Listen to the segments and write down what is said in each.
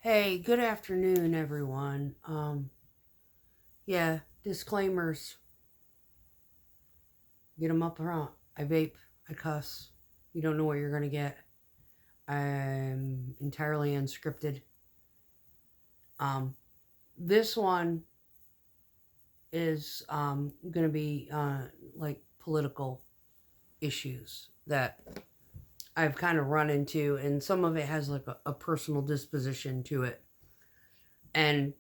Hey, good afternoon, everyone. Yeah, disclaimers. Get them up front. I vape. I cuss. You don't know what you're gonna get. I'm entirely unscripted. Um, this one is gonna be like political issues that I've kind of run into, and some of it has like a personal disposition to it, and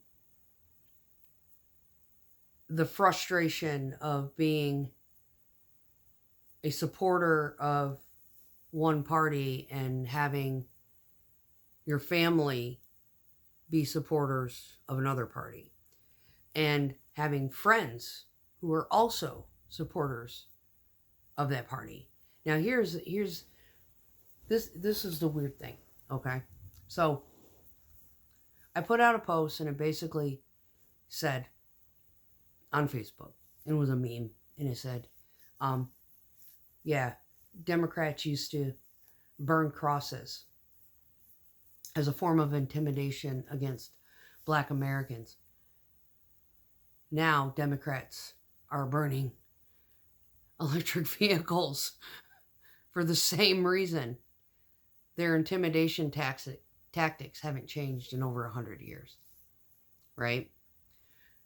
the frustration of being a supporter of one party and having your family be supporters of another party and having friends who are also supporters of that party. Now here's this is the weird thing, okay? So I put out a post and it basically said on Facebook, it was a meme, and it said, um, yeah, Democrats used to burn crosses as a form of intimidation against black Americans. Now Democrats are burning electric vehicles for the same reason. Their intimidation tactics haven't changed in over 100 years, right?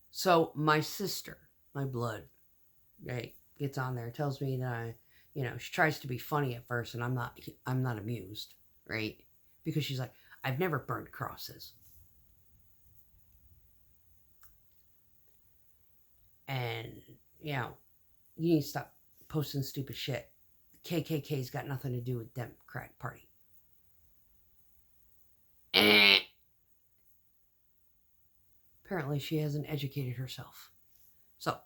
So my sister, my blood, right, gets on there, tells me that she tries to be funny at first, and I'm not amused, right? Because she's like, I've never burned crosses. And, you know, you need to stop posting stupid shit. KKK's got nothing to do with the Democratic Party. Apparently, she hasn't educated herself. So,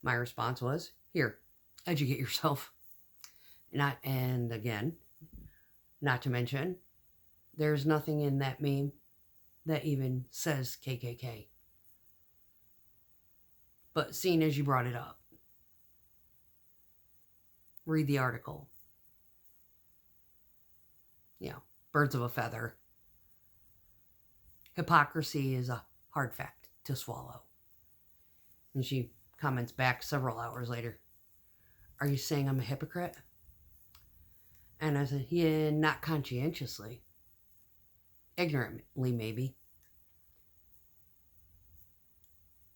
my response was, here, educate yourself. And again, not to mention, there's nothing in that meme that even says KKK. But seeing as you brought it up, read the article. Birds of a feather. Hypocrisy is a hard fact to swallow. And she comments back several hours later, are you saying I'm a hypocrite? And I said, yeah, not conscientiously. Ignorantly, maybe.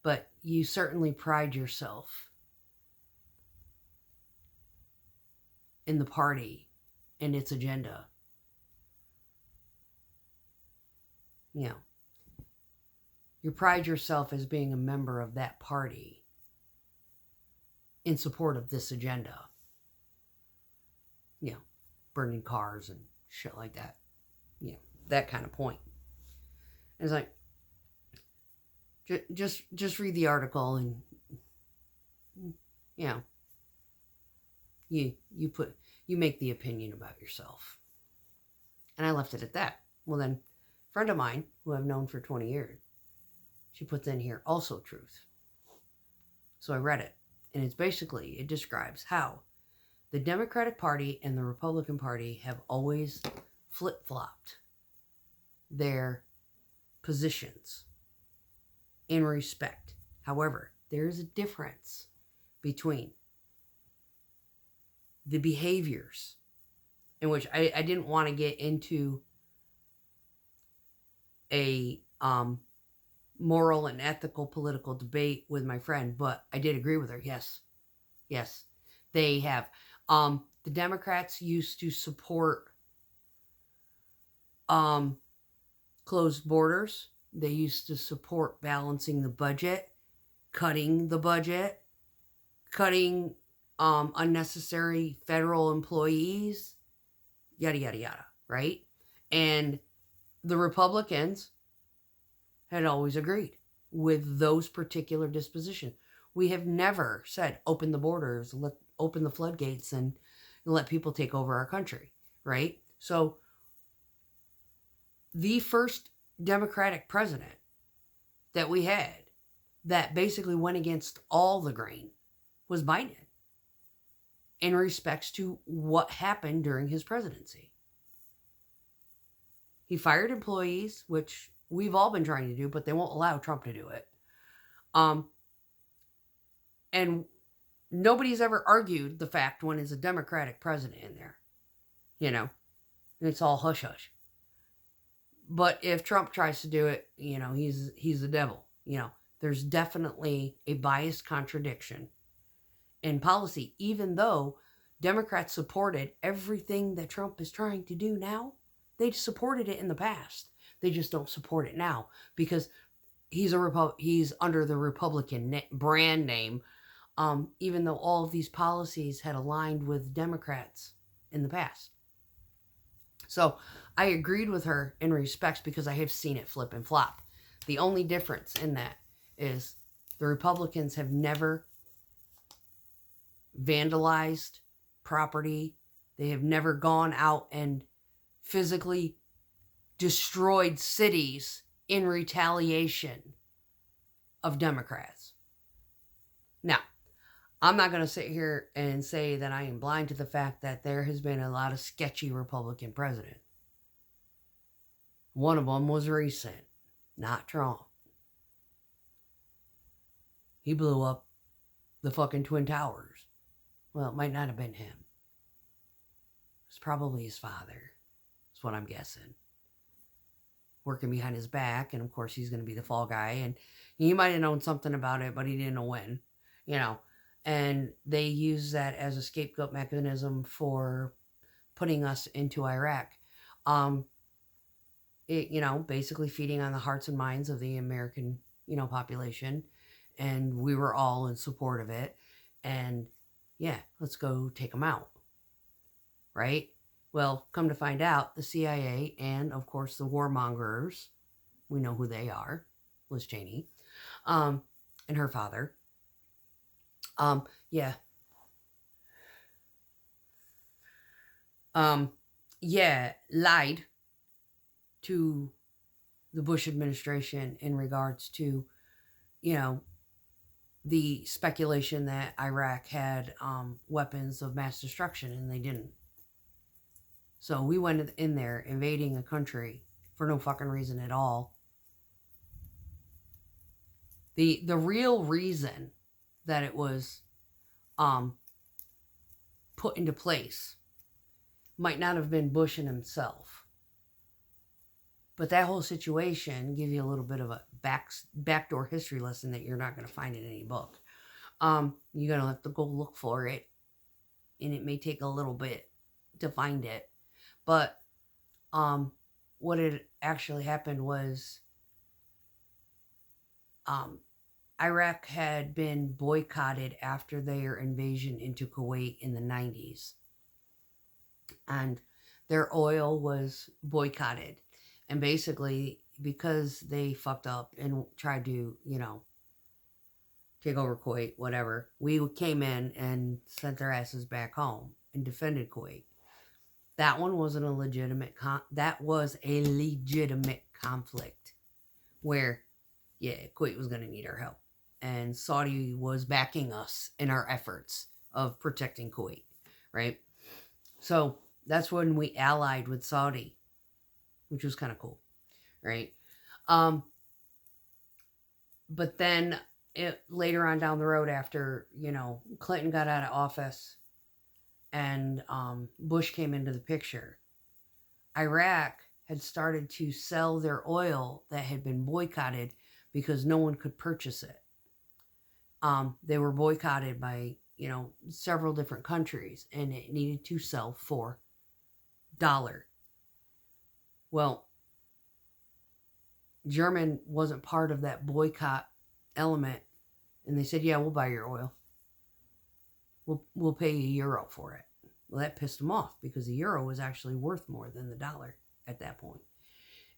But you certainly pride yourself in the party and its agenda. You pride yourself as being a member of that party in support of this agenda. Burning cars and shit like that. That kind of point. And it's like, just read the article, and you make the opinion about yourself. And I left it at that. Well, then, a friend of mine who I've known for 20 years, she puts in here also truth. So I read it, and it describes how the Democratic Party and the Republican Party have always flip-flopped their positions in respect. However, there is a difference between the behaviors, in which I didn't want to get into a moral and ethical political debate with my friend, but I did agree with her. Yes, they have. The Democrats used to support closed borders. They used to support balancing the budget, cutting the budget, cutting unnecessary federal employees, yada, yada, yada, right? And the Republicans had always agreed with those particular dispositions. We have never said open the borders, open the floodgates, and let people take over our country, right? So the first Democratic president that we had that basically went against all the grain was Biden in respects to what happened during his presidency. He fired employees, which we've all been trying to do, but they won't allow Trump to do it. And nobody's ever argued the fact when it's a Democratic president in there. It's all hush hush. But if Trump tries to do it, he's the devil. There's definitely a biased contradiction in policy, even though Democrats supported everything that Trump is trying to do now. They supported it in the past. They just don't support it now because he's under the Republican brand name, even though all of these policies had aligned with Democrats in the past. So I agreed with her in respects because I have seen it flip and flop. The only difference in that is the Republicans have never vandalized property. They have never gone out and physically destroyed cities in retaliation of Democrats. Now, I'm not going to sit here and say that I am blind to the fact that there has been a lot of sketchy Republican presidents. One of them was recent, not Trump. He blew up the fucking Twin Towers. Well, it might not have been him. It's probably his father. That's what I'm guessing. Working behind his back, and of course he's going to be the fall guy, and he might have known something about it, but he didn't know when, and they use that as a scapegoat mechanism for putting us into Iraq. Basically feeding on the hearts and minds of the American, population, and we were all in support of it, and yeah, let's go take them out, right? Well, come to find out, the CIA and, of course, the warmongers, we know who they are, Liz Cheney, and her father, lied to the Bush administration in regards to, the speculation that Iraq had weapons of mass destruction, and they didn't. So we went in there invading a country for no fucking reason at all. The real reason that it was put into place might not have been Bush and himself. But that whole situation gives you a little bit of a backdoor history lesson that you're not going to find in any book. You're going to have to go look for it, and it may take a little bit to find it. But what had actually happened was Iraq had been boycotted after their invasion into Kuwait in the 90s. And their oil was boycotted. And basically, because they fucked up and tried to, take over Kuwait, whatever, we came in and sent their asses back home and defended Kuwait. That one wasn't a legitimate that was a legitimate conflict where, Kuwait was going to need our help. And Saudi was backing us in our efforts of protecting Kuwait, right? So that's when we allied with Saudi, which was kind of cool, right? But then later on down the road after, Clinton got out of office and Bush came into the picture, Iraq had started to sell their oil that had been boycotted because no one could purchase it. They were boycotted by, several different countries, and it needed to sell for $1. Well, German wasn't part of that boycott element, and they said, yeah, we'll buy your oil. We'll pay you euro for it. Well, that pissed them off because the euro was actually worth more than the dollar at that point.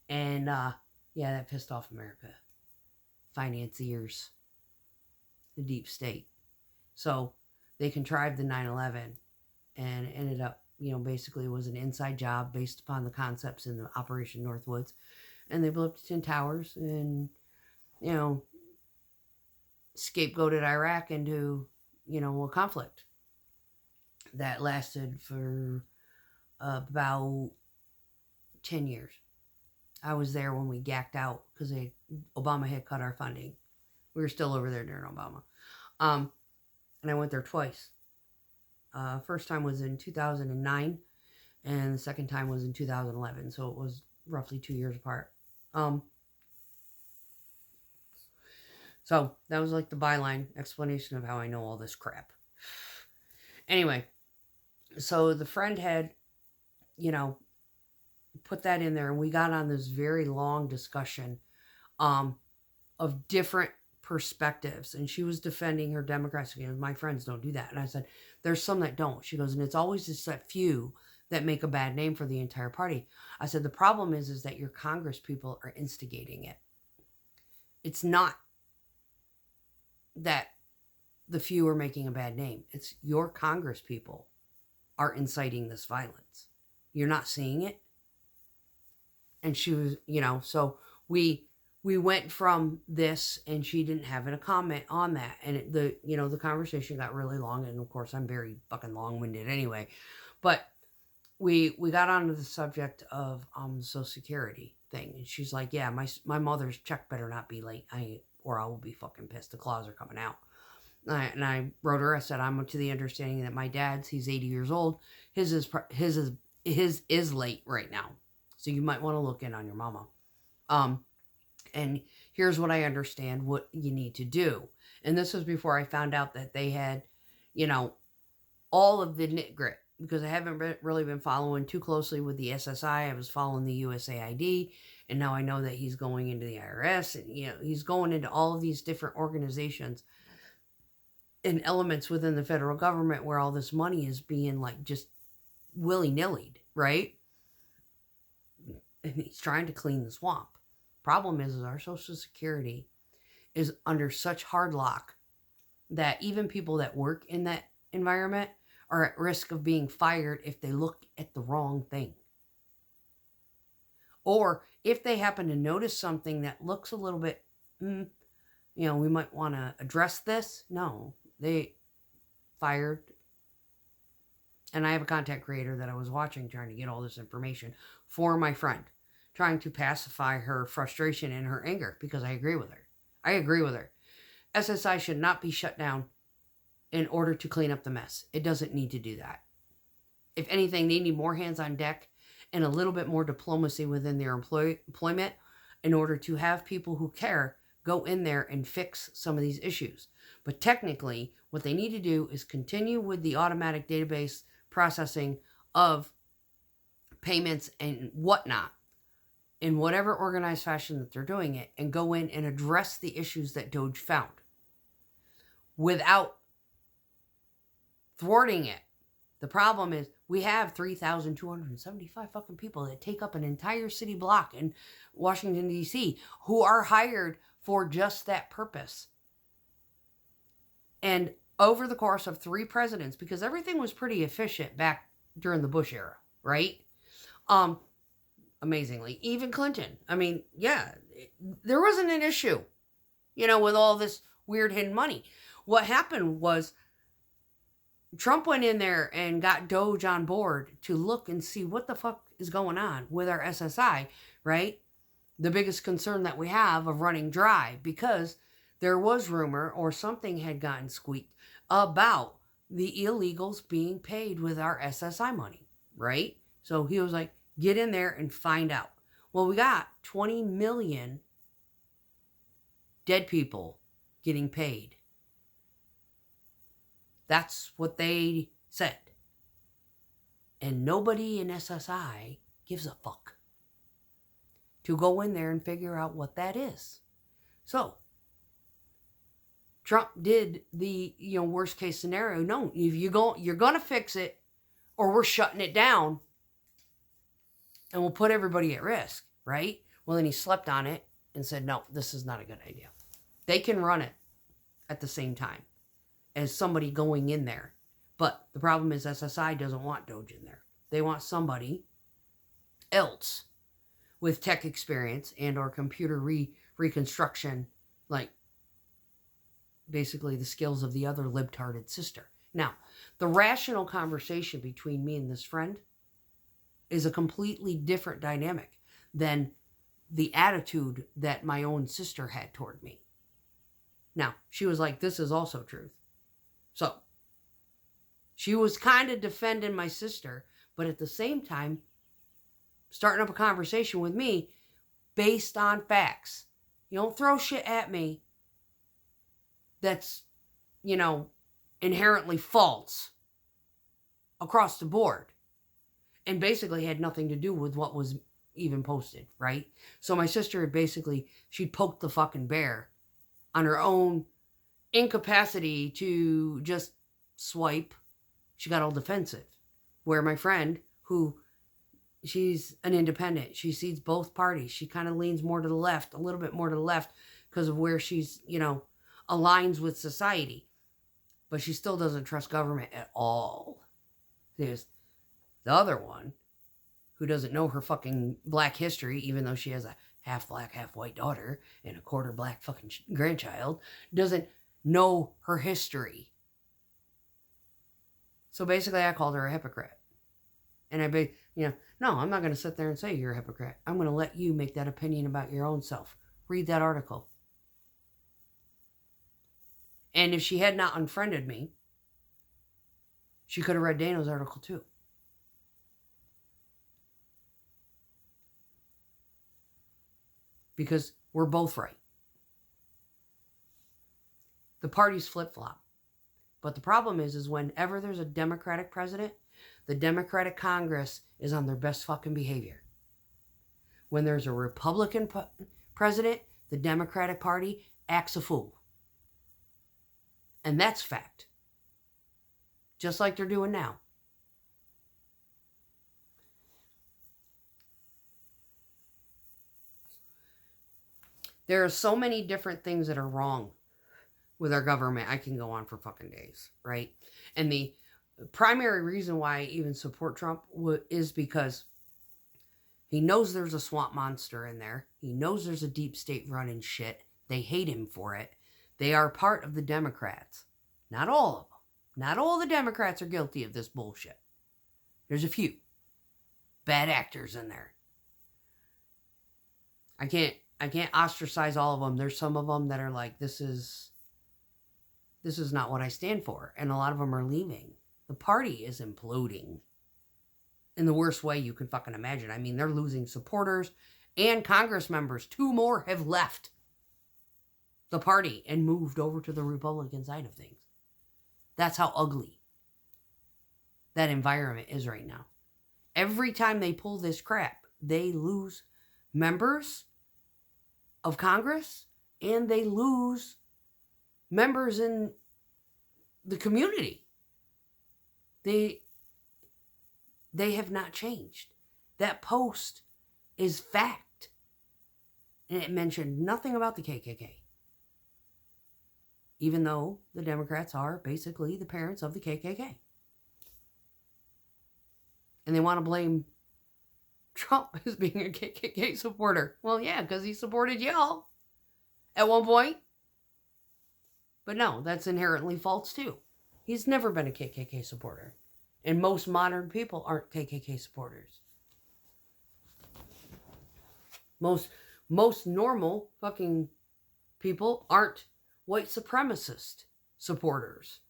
And, that pissed off America. Financiers. The deep state. So they contrived the 9/11 and ended up, basically it was an inside job based upon the concepts in the Operation Northwoods. And they blew up the Twin Towers and, scapegoated Iraq into, a conflict that lasted for about 10 years. I was there when we gacked out because Obama had cut our funding. We were still over there during Obama. And I went there twice. First time was in 2009, and the second time was in 2011. So it was roughly 2 years apart. So that was like the byline explanation of how I know all this crap. Anyway, so the friend had, put that in there, and we got on this very long discussion of different perspectives, and she was defending her Democrats. My friends don't do that. And I said, there's some that don't. She goes, and it's always just that few that make a bad name for the entire party. I said, the problem is that your Congress people are instigating it. It's not that the few are making a bad name. It's your Congress people are inciting this violence. You're not seeing it? And she was, so we went from this, and she didn't have a comment on that. And the conversation got really long. And of course, I'm very fucking long-winded anyway. But we got onto the subject of Social Security thing. And she's like, yeah, my mother's check better not be late. Or I will be fucking pissed. The claws are coming out. And I wrote her, I said, I'm to the understanding that my dad's, he's 80 years old. His is late right now. So you might want to look in on your mama. And here's what I understand what you need to do. And this was before I found out that they had, all of the nit grit, because I haven't really been following too closely with the SSI. I was following the USAID, and now I know that he's going into the IRS, and, he's going into all of these different organizations and elements within the federal government where all this money is being like just willy-nilly, right? And he's trying to clean the swamp. Problem is our Social Security is under such hard lock that even people that work in that environment are at risk of being fired if they look at the wrong thing. Or if they happen to notice something that looks a little bit, we might want to address this. No, they fired. And I have a content creator that I was watching trying to get all this information for my friend, trying to pacify her frustration and her anger, because I agree with her. SSI should not be shut down in order to clean up the mess. It doesn't need to do that. If anything, they need more hands on deck and a little bit more diplomacy within their employment in order to have people who care go in there and fix some of these issues. But technically, what they need to do is continue with the automatic database processing of payments and whatnot in whatever organized fashion that they're doing it, and go in and address the issues that DOJ found without thwarting it. The problem is we have 3,275 fucking people that take up an entire city block in Washington, D.C. who are hired for just that purpose. And over the course of 3 presidents, because everything was pretty efficient back during the Bush era, right? Amazingly, even Clinton. I mean, yeah, there wasn't an issue, with all this weird hidden money. What happened was Trump went in there and got DOJ on board to look and see what the fuck is going on with our SSI, right? The biggest concern that we have of running dry, because there was rumor or something had gotten squeaked about the illegals being paid with our SSI money, right? So he was like, get in there and find out. Well, we got 20 million dead people getting paid. That's what they said. And nobody in SSI gives a fuck to go in there and figure out what that is. So, Trump did the, worst case scenario. No, if you're going to fix it, or we're shutting it down, and we'll put everybody at risk, right? Well, then he slept on it and said, no, this is not a good idea. They can run it at the same time as somebody going in there. But the problem is SSI doesn't want DOJ in there. They want somebody else with tech experience and or computer reconstruction, like basically the skills of the other libtarded sister. Now, the rational conversation between me and this friend is a completely different dynamic than the attitude that my own sister had toward me. Now, she was like, this is also truth. So, she was kind of defending my sister, but at the same time, starting up a conversation with me based on facts. You don't throw shit at me that's, inherently false across the board. And basically had nothing to do with what was even posted, right? So my sister had basically, she poked the fucking bear on her own incapacity to just swipe. She got all defensive. Where my friend, who, she's an independent, she sees both parties. She kind of leans more to the left, a little bit more to the left, because of where she's, aligns with society. But she still doesn't trust government at all. There's the other one, who doesn't know her fucking black history, even though she has a half black, half white daughter and a quarter black fucking grandchild, doesn't know her history. So basically I called her a hypocrite. And no, I'm not going to sit there and say you're a hypocrite. I'm going to let you make that opinion about your own self. Read that article. And if she had not unfriended me, she could have read Dano's article too. Because we're both right. The parties flip-flop. But the problem is whenever there's a Democratic president, the Democratic Congress is on their best fucking behavior. When there's a Republican president, the Democratic Party acts a fool. And that's fact. Just like they're doing now. There are so many different things that are wrong with our government. I can go on for fucking days, right? And the primary reason why I even support Trump is because he knows there's a swamp monster in there. He knows there's a deep state running shit. They hate him for it. They are part of the Democrats. Not all of them. Not all the Democrats are guilty of this bullshit. There's a few bad actors in there. I can't ostracize all of them. There's some of them that are like, this is not what I stand for. And a lot of them are leaving. The party is imploding in the worst way you can fucking imagine. I mean, they're losing supporters and Congress members. 2 more have left the party and moved over to the Republican side of things. That's how ugly that environment is right now. Every time they pull this crap, they lose members of Congress and they lose members in the community. They have not changed. That post is fact. And it mentioned nothing about the KKK. Even though the Democrats are basically the parents of the KKK. And they want to blame Trump as being a KKK supporter. Well, yeah, because he supported y'all at one point. But no, that's inherently false too. He's never been a KKK supporter. And most modern people aren't KKK supporters. Most normal fucking people aren't white supremacist supporters.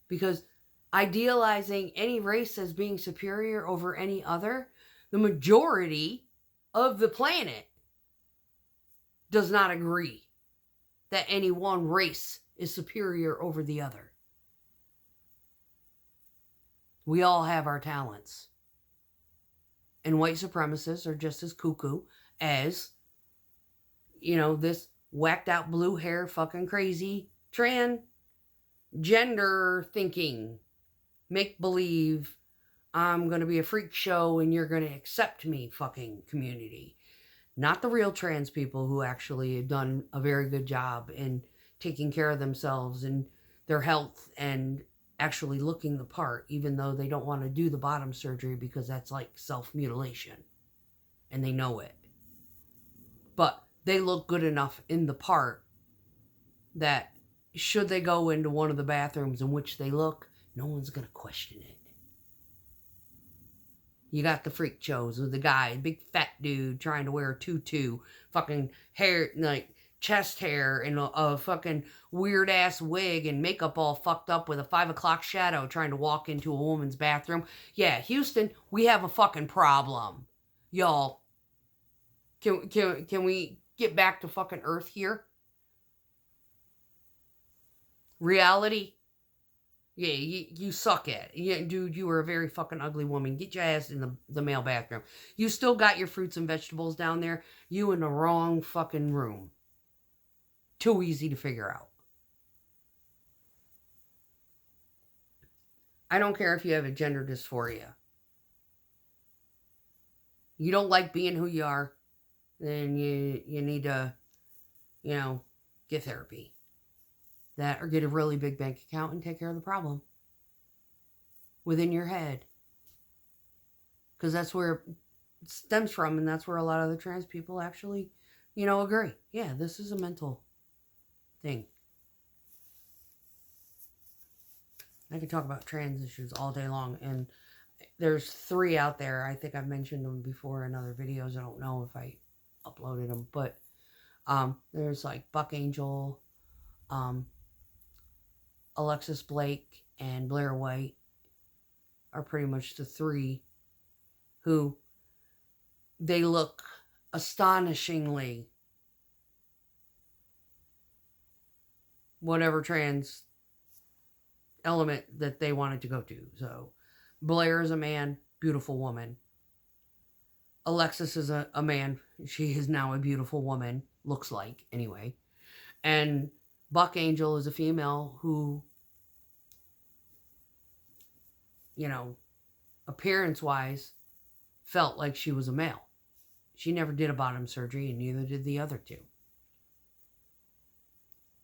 Because idealizing any race as being superior over any other, the majority of the planet does not agree that any one race is superior over the other. We all have our talents. And white supremacists are just as cuckoo as, this whacked out blue hair fucking crazy transgender thinking, make believe I'm going to be a freak show and you're going to accept me fucking community. Not the real trans people who actually have done a very good job in taking care of themselves and their health and actually looking the part, even though they don't want to do the bottom surgery because that's like self-mutilation. And they know it. But they look good enough in the part that should they go into one of the bathrooms in which they look, no one's going to question it. You got the freak shows with the guy, big fat dude trying to wear a tutu, fucking hair, like chest hair, and a fucking weird ass wig and makeup all fucked up with a 5 o'clock shadow trying to walk into a woman's bathroom. Yeah, Houston, we have a fucking problem. Y'all, can we get back to fucking Earth here? Reality? Yeah, you suck at it. Yeah, dude, you were a very fucking ugly woman. Get your ass in the male bathroom. You still got your fruits and vegetables down there. You in the wrong fucking room. Too easy to figure out. I don't care if you have a gender dysphoria. You don't like being who you are, then you need to, get therapy. That or get a really big bank account and take care of the problem within your head. Because that's where it stems from, and that's where a lot of the trans people actually, agree. Yeah, this is a mental thing. I could talk about trans issues all day long, and there's 3 out there. I think I've mentioned them before in other videos. I don't know if I uploaded them, but there's like Buck Angel, Alexis Blake, and Blair White are pretty much the 3 who they look astonishingly whatever trans element that they wanted to go to. So Blair is a man, beautiful woman. Alexis is a man. She is now a beautiful woman, looks like, anyway. And Buck Angel is a female who, appearance-wise, felt like she was a male. She never did a bottom surgery, and neither did the other 2.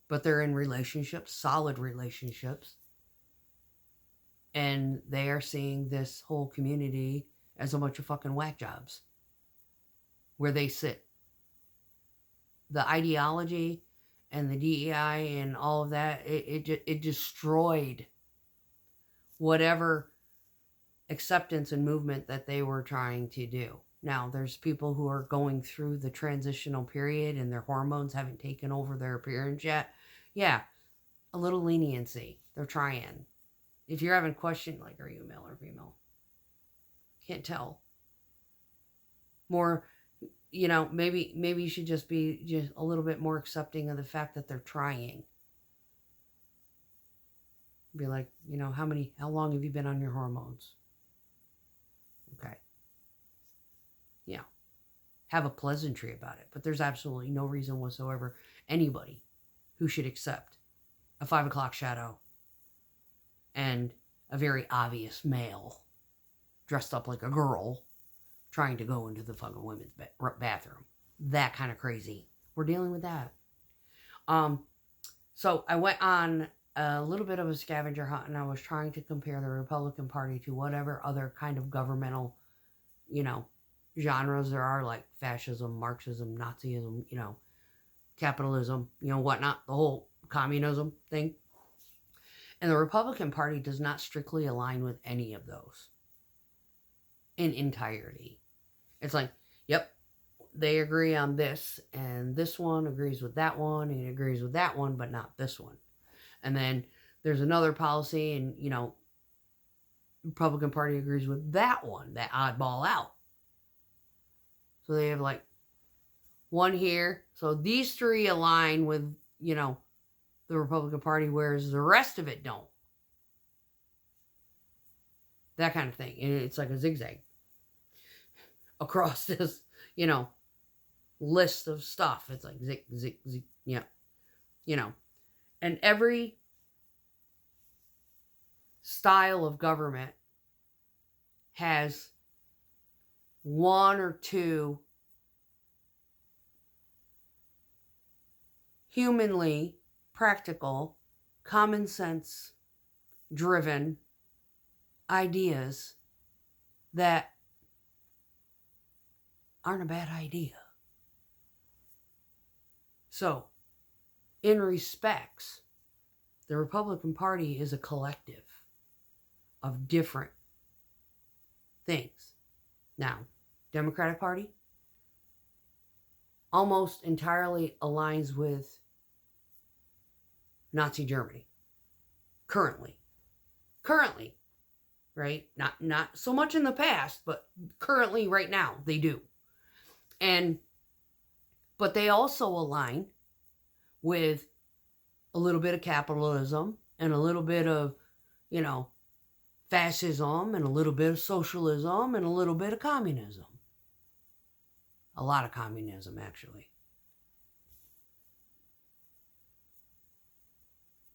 But they're in relationships, solid relationships. And they are seeing this whole community as a bunch of fucking whack jobs. Where they sit. The ideology and the DEI and all of that, it destroyed whatever acceptance and movement that they were trying to do. Now, there's people who are going through the transitional period and their hormones haven't taken over their appearance yet. Yeah, a little leniency. They're trying. If you're having a question, like, are you male or female? Can't tell. More, maybe you should just be just a little bit more accepting of the fact that they're trying. Be like, how long have you been on your hormones? Okay. Yeah. Have a pleasantry about it. But there's absolutely no reason whatsoever anybody who should accept a 5 o'clock shadow and a very obvious male dressed up like a girl trying to go into the fucking women's bathroom. That kind of crazy. We're dealing with that. So I went on a little bit of a scavenger hunt, and I was trying to compare the Republican Party to whatever other kind of governmental, genres there are, like fascism, Marxism, Nazism, capitalism, whatnot, the whole communism thing. And the Republican Party does not strictly align with any of those in entirety. It's like, yep, they agree on this, and this one agrees with that one, and it agrees with that one, but not this one. And then there's another policy, and, Republican Party agrees with that one, that oddball out. So they have like one here. So these 3 align with, the Republican Party, whereas the rest of it don't. That kind of thing. And it's like a zigzag across this, list of stuff. It's like zig, zig, zig, yeah. And every style of government has 1 or 2 humanly practical, common sense driven ideas that aren't a bad idea. So, in respects, the Republican Party is a collective of different things. Now, Democratic Party almost entirely aligns with Nazi Germany. Currently, right? Not so much in the past, but currently right now they do. But they also align with a little bit of capitalism and a little bit of, fascism and a little bit of socialism and a little bit of communism. A lot of communism, actually.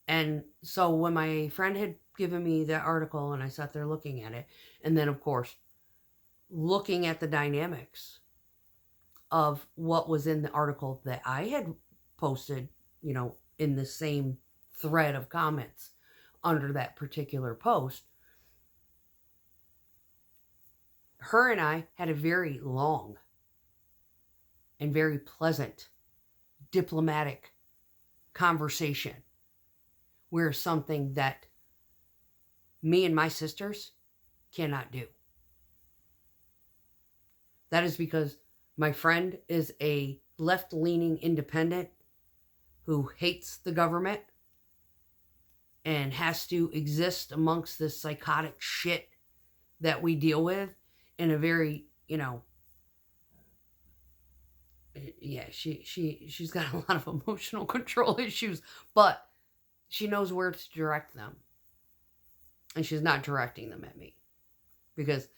And so when my friend had given me that article and I sat there looking at it, and then, of course, looking at the dynamics of what was in the article that I had posted, in the same thread of comments under that particular post, her and I had a very long and very pleasant diplomatic conversation where something that me and my sisters cannot do. That is because my friend is a left-leaning independent who hates the government and has to exist amongst this psychotic shit that we deal with in a very, yeah, she's got a lot of emotional control issues, but she knows where to direct them. And she's not directing them at me. Because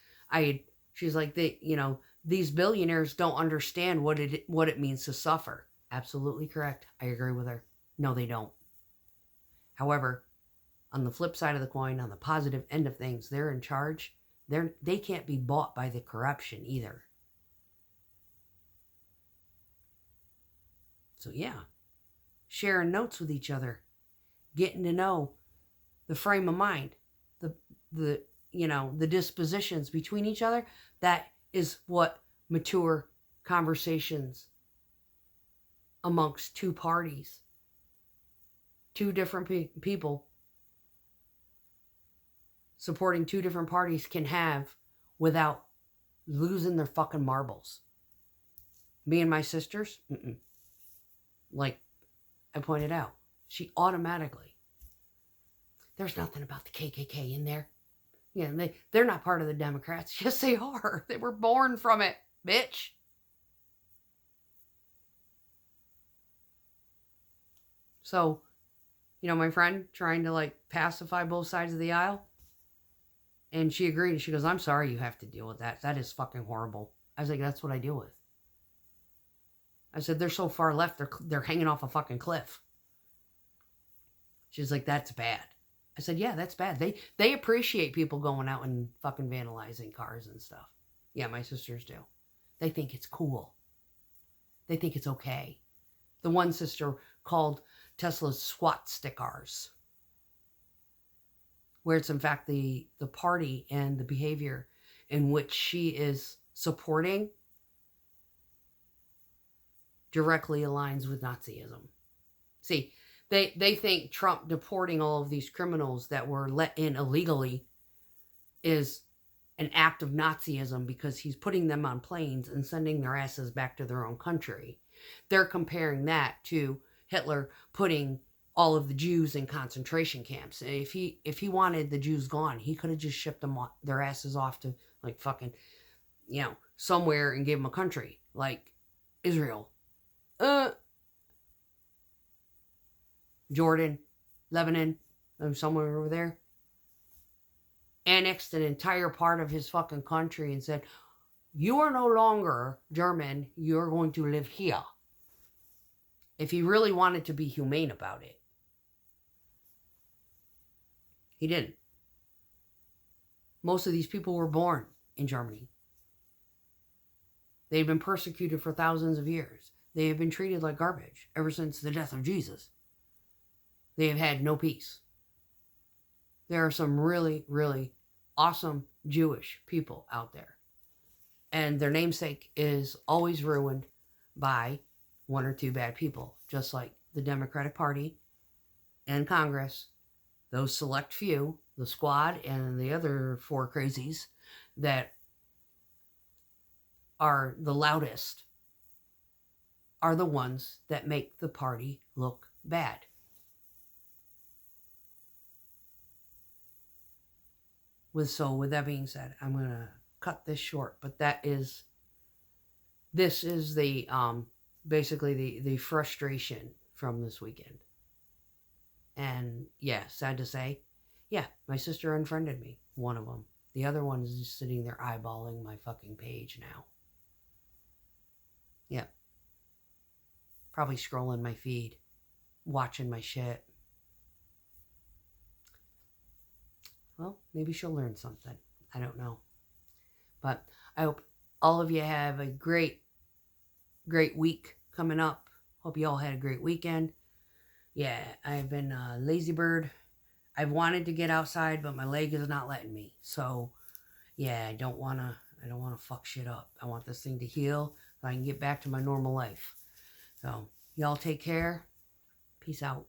she's like, these billionaires don't understand what it means to suffer. Absolutely correct. I agree with her. No, they don't. However, on the flip side of the coin, on the positive end of things, they're in charge. They can't be bought by the corruption either. So yeah, sharing notes with each other, getting to know the frame of mind, the dispositions between each other. That is what mature conversations amongst two parties, two different people supporting two different parties can have without losing their fucking marbles. Me and my sisters, like I pointed out, she automatically, there's nothing about the KKK in there. Yeah, they're not part of the Democrats. Yes, they are. They were born from it, bitch. So, my friend trying to pacify both sides of the aisle. And she agreed. She goes, I'm sorry you have to deal with that. That is fucking horrible. I was like, that's what I deal with. I said, they're so far left, they're hanging off a fucking cliff. She's like, that's bad. I said, yeah, that's bad. They appreciate people going out and fucking vandalizing cars and stuff. Yeah, my sisters do. They think it's cool. They think it's okay. The one sister called Tesla's SWAT stickers, where it's in fact the party and the behavior in which she is supporting directly aligns with Nazism. See, they think Trump deporting all of these criminals that were let in illegally is an act of Nazism because he's putting them on planes and sending their asses back to their own country. They're comparing that to Hitler putting all of the Jews in concentration camps. If he wanted the Jews gone, he could have just shipped them their asses off to fucking, somewhere and gave them a country like Israel, Jordan, Lebanon, somewhere over there. Annexed an entire part of his fucking country and said, you are no longer German, you're going to live here. If he really wanted to be humane about it. He didn't. Most of these people were born in Germany. They've been persecuted for thousands of years. They have been treated like garbage ever since the death of Jesus. They have had no peace. There are some really, really awesome Jewish people out there. And their namesake is always ruined by one or two bad people. Just like the Democratic Party and Congress, those select few, the squad and the other four crazies that are the loudest are the ones that make the party look bad. With that being said, I'm going to cut this short, but this is the basically the frustration from this weekend. And yeah, sad to say, yeah, my sister unfriended me, one of them. The other one is just sitting there eyeballing my fucking page now. Yeah. Probably scrolling my feed, watching my shit. Well, maybe she'll learn something. I don't know. But I hope all of you have a great week coming up. Hope you all had a great weekend. Yeah, I've been a lazy bird. I've wanted to get outside, but my leg is not letting me. So, yeah, I don't want to fuck shit up. I want this thing to heal so I can get back to my normal life. So, y'all take care. Peace out.